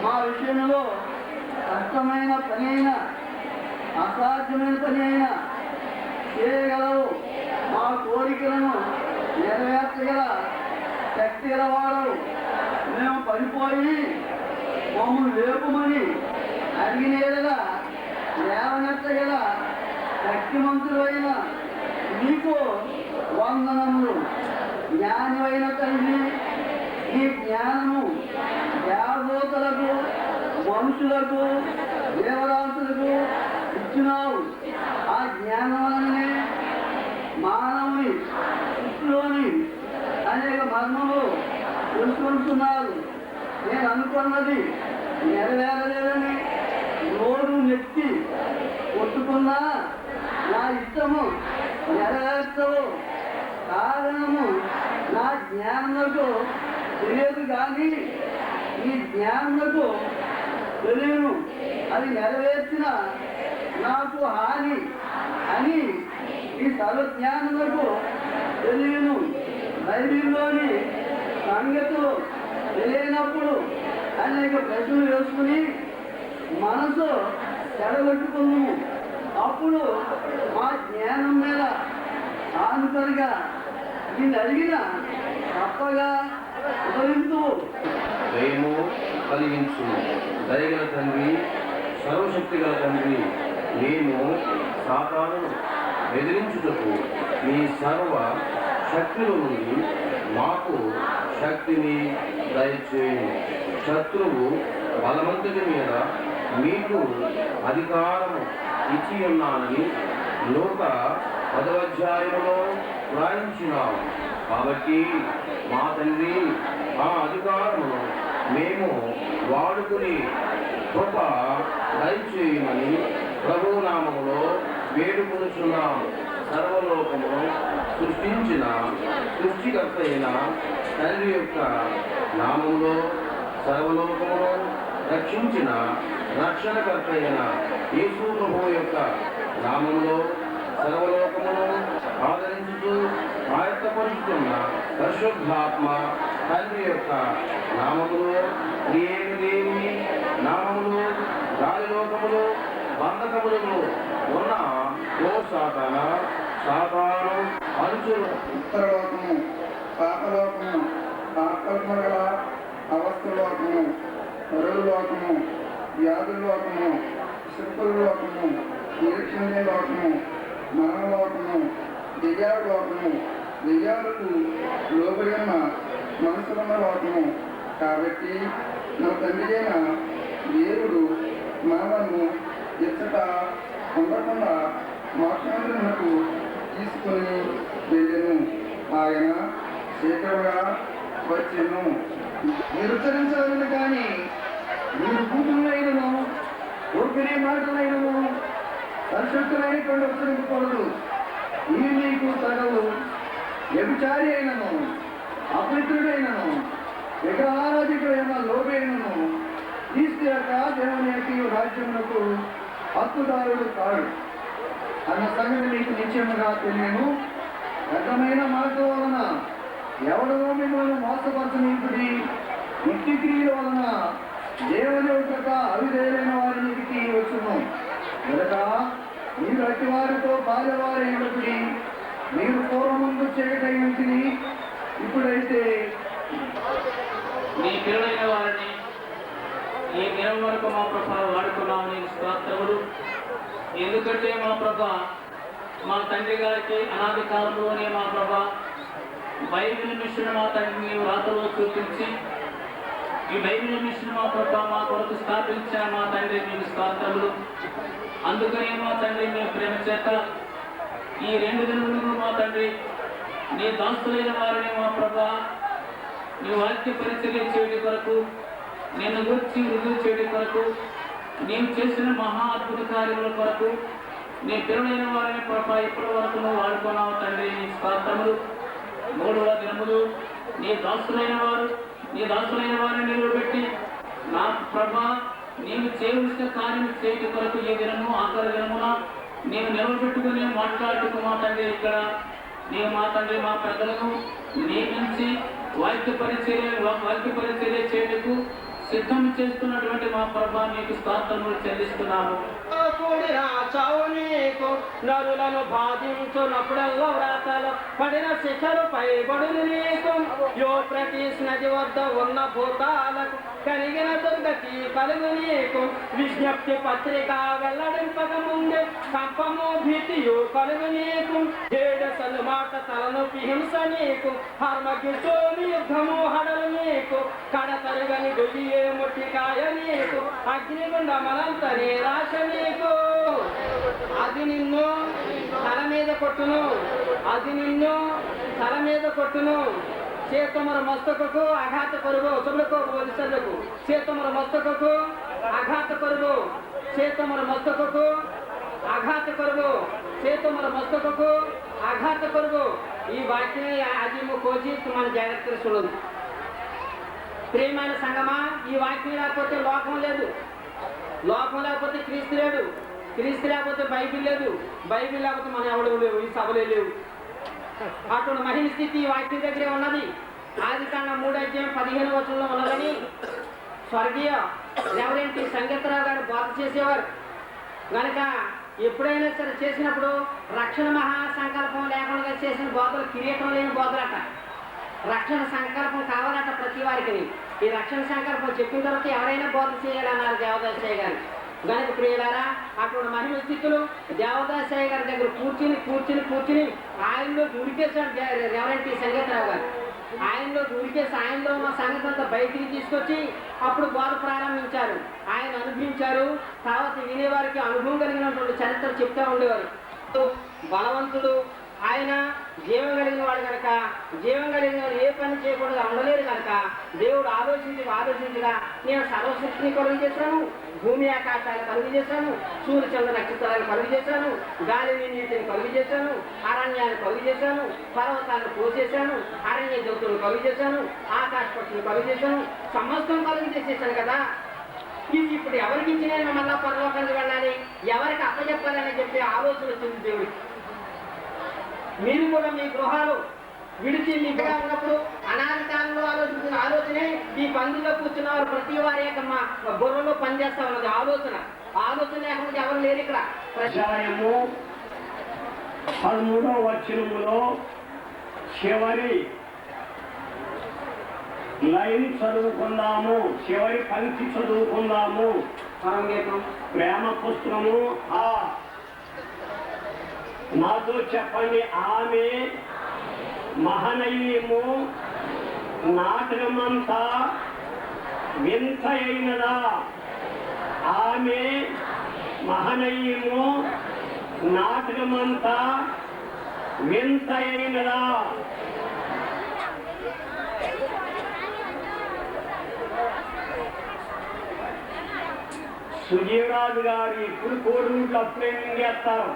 మా విషయంలో కష్టమైన పని అయినా అసాధ్యమైన పని అయినా చేయగలవు. మా కోరికలను నెరవేర్చగల శక్తి గలవాడు. మేము పడిపోయి మమ్మల్ని లేపుమని అడిగినేలా లేవనెత్తగల శక్తిమంతులైన నీకు వందనములు. జ్ఞానమైన తండ్రి, ఈ జ్ఞానము దేవదూతలకు, మనుషులకు, దేవరాశులకు ఇచ్చినావు. ఆ జ్ఞానం వలనే మానవుని సృష్టిలోని అనేక మర్మములు తెలుసుకుంటున్నారు. నేను అనుకున్నది నెరవేరలేదని నోరు నెత్తి కొట్టుకున్నా నా ఇష్టము నెరవేర్చవు. కారణము నా జ్ఞానములకు తెలియదు, కానీ ఈ జ్ఞానములకు తెలియను. అది నెరవేర్చిన నాకు హాని అని ఈ సర్వజ్ఞానములకు తెలియను. బైబిల్లోని సంగతులు తెలియనప్పుడు అనేక ప్రశ్నలు వేసుకుని మనసు చెడగొట్టుకున్నాము. అప్పుడు మా జ్ఞానం మీద ఆనుకరిగా నేను అడిగిన తప్పగా ఉదరించు. దయము కలిగించు దయగల తండ్రి, సర్వశక్తి గల తండ్రి, మేము సాతాను ఎదిరించుటకు మీ సర్వ శక్తుల నుండి మాకు శక్తిని దయచేయండి. శత్రువు బలవంతుడి మీద మీకు అధికారము ఇచ్చి ఉన్నానని 110వ అధ్యాయంలో వ్రాయించినాము. కాబట్టి మా తండ్రి, ఆ అధికారమును మేము వాడుకుని కృప దయచేయమని ప్రభునామములో వేడుకొనుచున్నాము. సర్వలోకమును సృష్టించిన సృష్టికర్త అయిన తండ్రి యొక్క నామములో సర్వలోకమును రక్షించిన రక్షణకర్త అయిన యేసు ప్రభువు యొక్క నామములో సర్వలోకమును ఆదరించుతూ ఆయత్తపరుచుతున్న పరిశుద్ధాత్మ తండ్రి యొక్క నామములో ఏమి దేవుని నామములు గాలిలోకములు బంధకములు ఉన్న ఓ సాతాను అంచులు ఉత్తరలోకము, పాపలోకము, పాపకల్పగల అవస్థలోకము, పరులోకము, వ్యాధుల్లోకము, శిల్పుల్లోకము, నిరీక్షణ లోకము, మరణలోకము, దెయ్యాల లోకము, దెయ్యాలకు లోబడి ఉన్న మనసులున్న లోకము. కాబట్టి నా తండ్రి అయిన దేవుడు మనలను ఎచ్చట ఉండకుండా మోక్షమునకు తీసుకొని వెళ్ళెను. ఆయన శీఘ్రంగా వచ్చెను. మీరు ఉచ్చరించలేదు, కానీ మీరు కూతురులైనను ఊపిరి మాటలైనను పరిశుద్ధులైనటువంటి ఉచ్చరింపకూడదు. ఇవి మీకు తగవు. వ్యభిచారి అయినను విగ్రహారాధికుడైన లోబేనును క్రీస్తు యొక్క దేవుని రాజ్యమునకు హక్కుదారుడు కాడు అన్న సంగతి మీకు నిశ్చయముగా తెలియను. వ్యర్థమైన మాటల వలన ఎవడో మిమ్మల్ని మోసపరచనీకుడి. ఇంటి క్రియల వలన దేవుని యొక్క అవిధేయులైన వారికి వచ్చును. కనుక మీరు అట్టి వారితో బాల్యవారైనప్పుడు మీరు పూర్వముందు చేయటైనది ఇప్పుడైతే నీ పిల్లలైన వారిని ఈ దినం వరకు మా ప్రభ వాడుకున్నాము నీకు స్తోత్రములు. ఎందుకంటే మా ప్రభ మా తండ్రి గారికి అనాది కాలంలోనే మా ప్రభ బైబిల్ మిషన్ మా తండ్రి నీవు రాతలో చూపించి ఈ బైబిల్ మిషన్ మా ప్రభ మా కొరకు స్థాపించిన మా తండ్రి నీకు స్తోత్రములు. అందుకనే మా తండ్రి మీ ప్రేమ చేత ఈ 2 దినములు మా తండ్రి నీ దాస్తులైన వారిని మా ప్రభ నీ వాక్య పరిచర్య చేయడం కొరకు నిన్ను గురించి రుజువు చేయడం కొరకు నీవు చేసిన మహా అద్భుత కార్యముల కొరకు నీ పిల్లలైన వారిని ప్రభ ఇప్పటి వరకు నువ్వు వాడుకున్నావు తండ్రి నీ స్తోత్రములు. 3వ దినములు నీ దాసులైన వారిని నిలబెట్టి నా ప్రభ నీవు చేయవలసిన కార్యం చేయడం కొరకు ఈ దినము ఆఖరి దినమున నేను నిలబెట్టుకుని మాట్లాడుతూ మా తండ్రి ఇక్కడ నీవు మా తండ్రి మా పెద్దలను నియమించి వాక్య పరిచర్య చేయటకు సిద్ధం చేస్తున్నటువంటి మా ప్రభా నీకు స్తోత్రములు చెల్లిస్తున్నాము. చావు నీకు నరులను బాధించున్నప్పుడల్లా వ్రాతలు పడిన శిఖరు పైబడులు నీకు యోప్రటీస్ నది వద్ద ఉన్న భూతాలకు కలిగిన దుర్గతి కలుగు నీకు విజ్ఞప్తి పత్రిక వెల్లడింపక ముందే కంపము భీతియు కలుగు నీకు ఏడసలు మాట తలనొప్పి హింస నీకు హర్మగితోని యుద్ధము హడలు నీకు కడతరుగని గొయ్యే ముట్టికాయ నీకు అగ్నిగుండ మనంతరి రాశ నీకు అది నిన్ను తల మీద కొట్టును से तुम्हारा मस्तकको आघात करबो सबको बोलिसरको से तुम्हारा मस्तकको आघात करबो से तुम्हारा मस्तकको आघात करबो से तुम्हारा मस्तकको आघात करबो ఈ వాక్యాన్ని ఆదిము కోచి మనం జాగ్రత్తగా చూడండి. ప్రియమైన సంగమా, ఈ వాక్యం లేకపోతే లోకం లేదు, లోకం లేకపోతే క్రీస్తు లేడు, క్రీస్తు లేకపోతే బైబిల్ లేదు, బైబిల్ లేకపోతే మన ఎవడు లేవు, ఈ సభలే లేవు. అటువంటి మహిళ స్థితి ఈ వాక్యం దగ్గరే ఉన్నది. ఆదికాండం 3:15 ఉన్నదని స్వర్గీయ రెవరెంట్ సంగీతరావు గారు బోధ చేసేవారు కనుక ఎప్పుడైనా సరే చేసినప్పుడు రక్షణ మహాసంకల్పం లేకుండా చేసిన బోధలు కిరీటం లేని బోధలట. రక్షణ సంకల్పం కావాలట ప్రతి వారికి. ఈ రక్షణ సంకల్పం చెప్పిన తర్వాత ఎవరైనా బోధ చేయాలన్నారు దేవదాసయ్య గారు. గణిత ప్రియులారా, అటువంటి మహిళ స్థితులు దేవదాసయ్య గారి దగ్గర కూర్చుని ఆయనలో ఉరికేశాడు రెవరెంట్ సంగీతరావు గారు. ఆయనలో ఉరికేసి ఆయనలో ఉన్న సంగతి అంతా బయటికి తీసుకొచ్చి అప్పుడు బోధ ప్రారంభించారు. ఆయన అనుభవించారు. తర్వాత వినేవారికి అనుభవం కలిగినటువంటి చరిత్ర చెప్తూ ఉండేవారు. బలవంతుడు ఆయన జీవం కలిగిన వాడు కనుక, జీవం కలిగిన ఏ పని చేయకూడదు ఉండలేరు కనుక దేవుడు ఆలోచించగా నేను సర్వసృష్టిని కలుగు చేశాను, భూమి ఆకాశాలు కలుగు చేశాను, సూర్య చంద్ర నక్షత్రాలు కలుగు చేశాను, గాలిని నీటిని కలుగు చేశాను, అరణ్యాన్ని కలుగు చేశాను, పర్వతాలను పోసేశాను, అరణ్య జంతువులు కలుగు చేశాను, ఆకాశ పక్షులు కలుగు చేశాను, సమస్తం కలుగు చేసేసాను కదా. ఇది ఇప్పుడు ఎవరికి ఇచ్చి నేను మళ్ళా పరలోకానికి వెళ్ళాలి, ఎవరికి అప్పచెప్పాలని చెప్పి ఆలోచన వచ్చింది దేవుడికి. మీరు కూడా మీ గృహాలు విడిచి మీకుగా ఉన్నప్పుడు అనాది కాలంలో ఆలోచించిన ఆలోచనే ఈ పందుల్లో కూర్చున్న వారు ప్రతి వారి యొక్క మా బుర్రలో పనిచేస్తా ఉన్నది. ఆలోచన లేకుండా ఎవరు లేరు ఇక్కడ. 13వ వచనములో చివరి లైన్ చదువుకుందాము, చివరి పంక్తి చదువుకుందాము. ప్రేమ పుస్తకము నాతో చెప్పండి. ఆమె మహనీయము నాటకమంతా వింత అయినదా? ఆమె మహనీయము నాటకమంతా వింత అయినదా? సుజీవరాజు గారు ఇప్పుడు కోరుకుంటూ అప్పుడే మింగేస్తారు.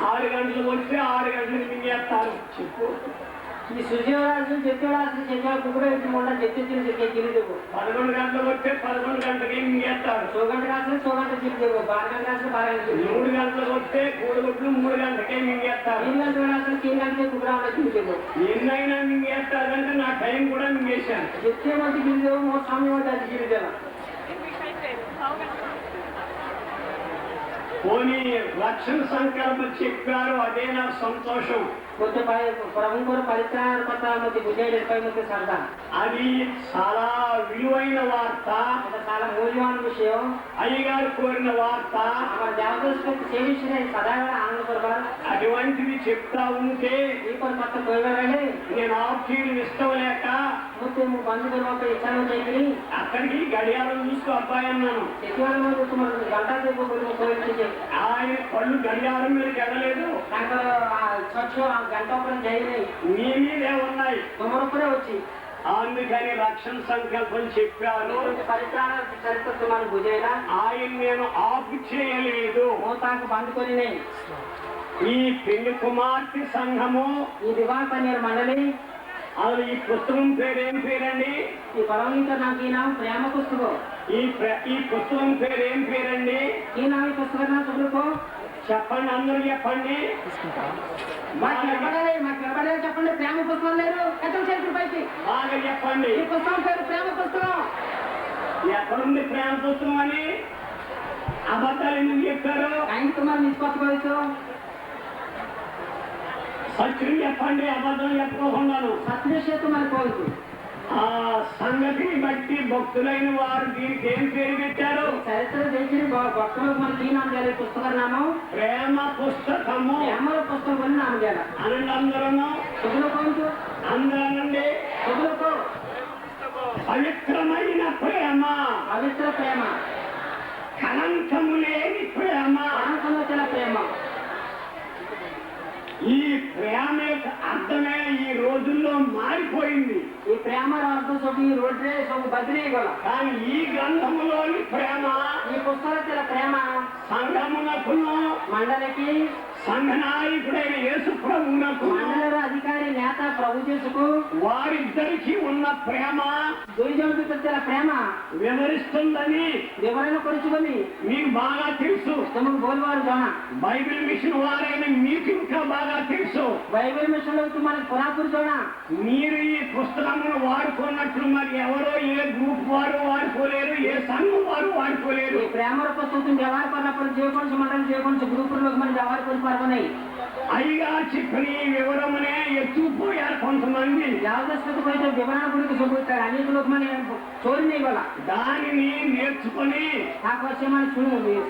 6 గంటలు వస్తే 6 గంటలకు మింగేస్తారు. చెప్పు, ఈ సుజీవరాజు చెత్తరాజు చెత్తకు కూడా ఇంటి మొన్న చెత్త గిరిదేవు 11 గంటలకు వస్తే 11 గంటలకి మింగేస్తారు. చోగంట రాసిన చోగంట గిరిదేవు 12 గంటల రాసిన 12 గంటలు 3 గంటలకు వస్తే కోడిగుడ్లు 3 గంటలకే మింగేస్తారు. 3 గంటల రాసిన 3 గంటలకి కుక్కరా గిరిదేవు ఎన్నైనా మింగేస్తారంటే నా టైం కూడా మింగేశాను. చెత్తే మంది గిరిదేవు మో స్వామి వాడి గిరిదేవ పోనీ రక్షణ సంకల్పం చెప్పారు, అదే నాకు సంతోషం. కొత్త ప్రభు పరిత్రాణ మధ్య విజయ మధ్య సరదా అది చాలా విలువైన వార్త, చాలా మూల్యమైన విషయం. అయ్యగారు కోరిన వార్త. మన దేవదర్శకు సేవించిన సదాగా ఆనందపడగల అటువంటివి చెప్తా ఉంటే ఈ కొన్ని పత్ర పోయగలగాలి. నేను ఆఫీలు ఇష్టం లేక ముప్పై బంధువులు ఒక ఇచ్చాను చేయగలి అక్కడికి గడియారం చూస్తూ అబ్బాయి అన్నాను. శనివారం గంటా సేపు ఆయన పళ్ళు గడియారం మీద గడలేదు, స్వచ్ఛ గంట ఒకటి చేయలేదు. మీ మీదే ఉన్నాయి. తొమ్మిది వచ్చి అందుకని రక్షణ సంకల్పం చెప్పాను. పరిత్రాణ చరిత్ర మన భుజైనా ఆయన నేను ఆఫ్ చేయలేదు. మోతాకు బందుకొని ఈ పెళ్లి కుమార్తె సంఘము, ఈ దివాళ పన్నీరు మండలి, అసలు ఈ పుస్తకం పేరు ఏం పేరండి? ఈ పరమగీత నాకు ఈ నామ ప్రేమ పుస్తకం. ఈ పుస్తకం పేరు ఏం పేరండి? ఈ నామ ఈ పుస్తకం నా చదువుకో చెప్పండి, అందరూ చెప్పండి. మాకు నిలబడే చెప్పండి. ప్రేమ పుస్తకం లేదు ఎక్కడ చేతులు పైకి బాగా చెప్పండి. ఈ పుస్తకం పేరు ప్రేమ పుస్తకం. ఎక్కడుంది ప్రేమ పుస్తకం అని అబద్ధాలు ఎందుకు చెప్పారు? ఆయనతో మనం నిష్పత్తుకోవచ్చు. సత్యం చెప్పండి, అబద్ధం చెప్పుకోకున్నాను. సత్యశేతు మన కోరుకు ఆ సంగతిని బట్టి భక్తులైన వారు దీనికి ఏం పేరు పెట్టారు? చరిత్ర తెలిసిన భక్తులకు మనకి ఈ నామ చేయాలి. పుస్తక నామం ప్రేమ పుస్తకము. ప్రేమల పుస్తకం అని నామ చేయాలి. అనండి అందరూ, చదువుకోవచ్చు. అందరనండి. చదువుకో పవిత్రమైన ప్రేమ, పవిత్ర ప్రేమ, కలంకము లేని ప్రేమ. ఆనందోచన ప్రేమ. ఈ ప్రేమ యొక్క అర్థమే ఈ రోజుల్లో మారిపోయింది. ఈ ప్రేమ అర్థం సొంత ఈ రోడ్డే సొంత బదిలీ గల. కానీ ఈ గ్రంథములోని ప్రేమ, ఈ పుస్తకం ప్రేమ సంఘమునకును మండలికి, సంఘ నాయకుడైన యేసు ప్రభువునకు, మండల అధికారి నేత ప్రభు చేసుకు వారిద్దరికి ఉన్న ప్రేమ దుర్జోగుల ప్రేమ వివరిస్తుందని వివరణ కొరుచుకొని మీకు బాగా తెలుసు. తమకు బోల్వారు జోన బైబిల్ మిషన్ వారైన మీకు ఇంకా బాగా తెలుసు. బైబిల్ మిషన్ లో మనకి పురాపురు జోన. మీరు ఈ పుస్తకమును వాడుకున్నట్లు మరి ఎవరో ఏ గ్రూప్ వారు వాడుకోలేరు, ఏ సంఘం వారు వాడుకోలేరు. ఈ ప్రేమ పుస్తకం వ్యవహార పడినప్పుడు జీవకొంచు మండలి జీవకొంచు గ్రూపుల్లోకి మనం వ్యవహార కొని పడుకున్నాయి. అయ్యగా చెప్పిన ఈ వివరమునే ఎత్తుకుపోయారు కొంతమంది. దేవదర్శకు పోయితే వివరణ గురించి చూపుతారు. అనేకలోకి మన చోరిని ఇవ్వాల దానిని నేర్చుకుని నాకు వచ్చే మన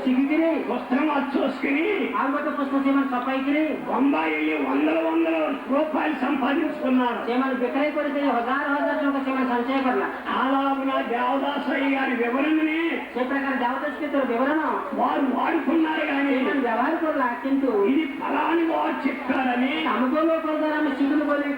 సిగిరి పుస్తకం వచ్చేసుకుని ఆల్బట్ట పుస్తకం మన సఫాయికి బొంబాయి వందల రూపాయలు సంపాదించుకున్నారు. మన బిక్కరై కొడితే హజారు సంచయ కర్లా అలాగున దేవదాసయ్య గారి వివరణని ସେ ప్రకారం దేవదర్శకి వివరణ వారు వాడుకున్నారు. కానీ వ్యవహార కొరలా కింద ఇది ఫలాని వారు చెప్పారని అనుభవంలో కొడతారా సిగులు కొలి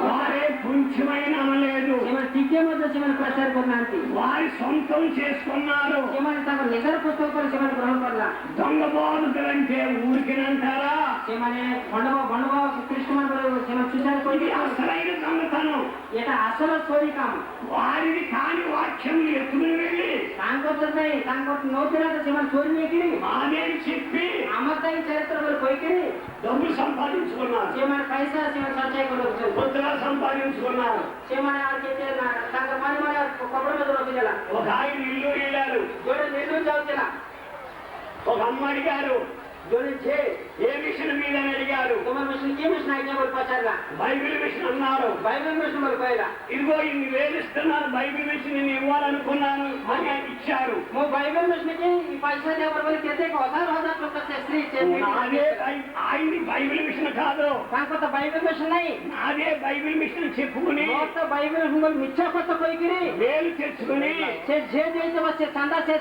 వారే కొంచెమైన అనలేదు. టీకే మధ్య సిమని ప్రచార కొన్నాంటి వారి సొంతం చేసుకున్నారు. సిమని తమ నిజర పుస్తకం సిమని గ్రహణ కొరలా దొంగ బాధులంటే ఊరికినంటారా? సిమని బండవ కృష్ణ సిమని చూశారు. ఇది అసలైన దొంగతనం. ఇట అసలు స్టోరీ కాము. వారిని కాని వాక్యములు ఎత్తుకుని వెళ్ళి సాంకొస్తాయి సాంకొట్టు నోతిరాక సిమని చోరీ మీకి మాదేని చెప్పి అమర్తాయి చరిత్రలు పోయికి డబ్బులు సంపాదించుకున్నారు. సిమని పైసా సిమని సంచయ కొరకు కొత్తగా సంపాదించుకున్నారు. సిమని ఆడితే సంగ పని మన కొబ్బరి మీద రోజుల ఒక ఆయన ఇల్లు వెళ్ళారు. జోడి నిల్లు చదువుతున్న ఒక అమ్మ అడిగారు, జోడి చే ఏ మిషన్ మీద అని అడిగారు. तुम्हारे मिशन की मिशन आइडिया बोल पचारला బైబిల్ మిషన్ అన్నారు. बाइबल मिशन बोल पाएगा ఇదిగో ఇన్ని వేలు ఇస్తున్నారు, బైబిల్ మిషన్ నేను ఇవ్వాలనుకున్నాను అని ఆయన ఇచ్చారు. वो बाइबल मिशन की पैसा दे पर बोले कहते को हजार रुपए से फ्री నాదే ఆయన్ని బైబిల్ మిషన్ కాదు, कहां को तो बाइबल मिशन नहीं నాదే బైబిల్ మిషన్ చెప్పుకుని वो तो बाइबल मिशन मिच्छा को तो कोई गिरी వేలు తెచ్చుకుని से जे दे तो बस चंदा से